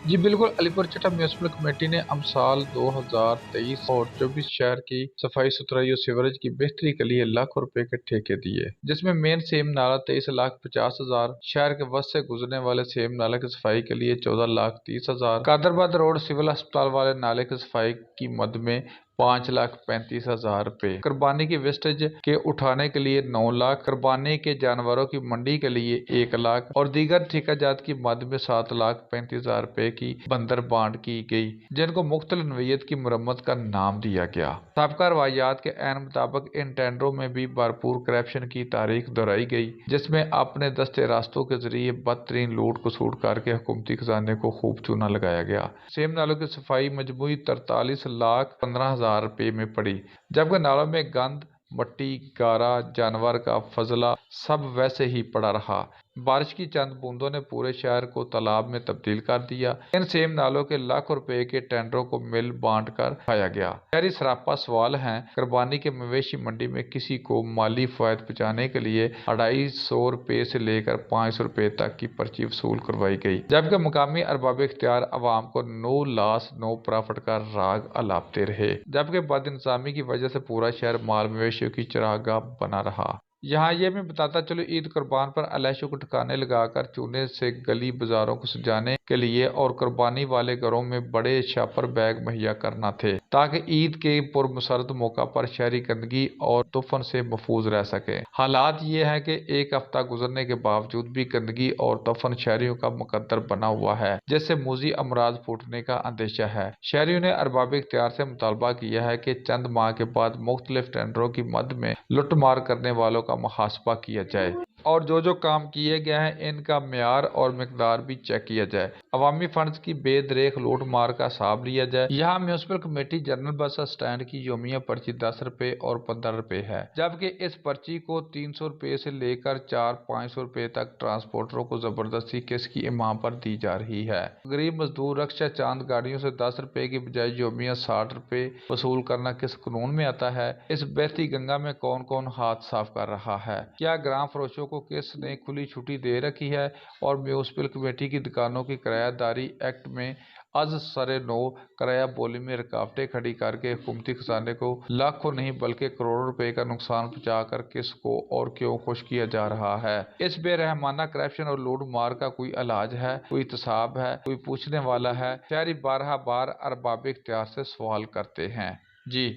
جی بالکل، علی پور چٹا میونسپل کمیٹی نے امسال 2023 اور 24 شہر کی صفائی ستھرائی اور سیوریج کی بہتری کے لیے لاکھوں روپے کے ٹھیکے دیے، جس میں مین سیم نالہ 23,50,000، شہر کے وسط سے گزرنے والے سیم نالے کی صفائی کے لیے 14,30,000، قادرآباد روڈ سول ہسپتال والے نالے کی صفائی کی مد میں 5,35,000 روپے، قربانی کی ویسٹیج کے اٹھانے کے لیے 9 لاکھ، قربانی کے جانوروں کی منڈی کے لیے 1 لاکھ اور دیگر ٹھیکہ جات کی مد میں 7,35,000 روپے کی بندر بانٹ کی گئی، جن کو مختلف نوعیت کی مرمت کا نام دیا گیا۔ سابقہ روایات کے عین مطابق ان ٹینڈروں میں بھی بھرپور کرپشن کی تاریخ دہرائی گئی، جس میں اپنے دستے راستوں کے ذریعے بدترین لوٹ کسوٹ کر کے حکومتی خزانے کو خوب چونا لگایا گیا۔ سیم نالوں کی صفائی مجموعی 43,15,000 روپے میں پڑی، جبکہ نالوں میں گند، مٹی، گارا، جانور کا فضلہ سب ویسے ہی پڑا رہا۔ بارش کی چند بوندوں نے پورے شہر کو تالاب میں تبدیل کر دیا۔ ان سیم نالوں کے لاکھوں روپے کے ٹینڈروں کو مل بانٹ کر کھایا گیا۔ شہری سراپا سوال ہیں، قربانی کے مویشی منڈی میں کسی کو مالی فوائد پہنچانے کے لیے 250 روپے سے لے کر 500 روپے تک کی پرچی وصول کروائی گئی، جبکہ مقامی ارباب اختیار عوام کو نو لاس نو پرافٹ کا راگ الاپتے رہے، جبکہ بد انتظامی کی وجہ سے پورا شہر مال مویشیوں کی چراگاہ بنا رہا۔ یہاں یہ بھی بتاتا چلو، عید قربان پر علیشوں کو ٹھکانے لگا کر چونے سے گلی بازاروں کو سجانے کے لیے اور قربانی والے گھروں میں بڑے شاپر بیگ مہیا کرنا تھے، تاکہ عید کے پرمسرت موقع پر شہری گندگی اور دفن سے محفوظ رہ سکے۔ حالات یہ ہے کہ ایک ہفتہ گزرنے کے باوجود بھی گندگی اور دفن شہریوں کا مقدر بنا ہوا ہے، جس سے موذی امراض پھوٹنے کا اندیشہ ہے۔ شہریوں نے ارباب اختیار سے مطالبہ کیا ہے کہ چند ماہ کے بعد مختلف ٹینڈروں کی مد میں لوٹ مار کرنے والوں کا محاسبہ کیا جائے اور جو کام کیے گئے ہیں ان کا معیار اور مقدار بھی چیک کیا جائے، عوامی فنڈز کی بے دریغ لوٹ مار کا حساب لیا جائے۔ یہاں municipal committee general bus stand کی یومیہ پرچی 10 روپے اور 15 روپے ہے، جبکہ اس پرچی کو 300 روپے سے لے کر 400-500 روپے تک ٹرانسپورٹروں کو زبردستی کس کی امام پر دی جا رہی ہے۔ غریب مزدور رکشہ چاند گاڑیوں سے 10 روپے کی بجائے یومیہ 60 روپے وصول کرنا کس قانون میں آتا ہے؟ اس بہتی گنگا میں کون کون ہاتھ صاف کر رہا ہے؟ کیا گرام فروشوں کو کس نے کھلی چھٹی دے رکھی ہے؟ اور میونسپل کمیٹی کی دکانوں کی کرایہ داری ایکٹ میں از سر نو کرایہ بولی میں رکاوٹیں کھڑی کر کے حکومتی خزانے کو لاکھوں نہیں بلکہ کروڑوں روپے کا نقصان پہنچا کر کس کو اور کیوں خوش کیا جا رہا ہے؟ اس بے رحمانہ کرپشن اور لوٹ مار کا کوئی علاج ہے، کوئی احتساب ہے، کوئی پوچھنے والا ہے؟ شہری بارہا بار ارباب اختیار سے سوال کرتے ہیں۔ جی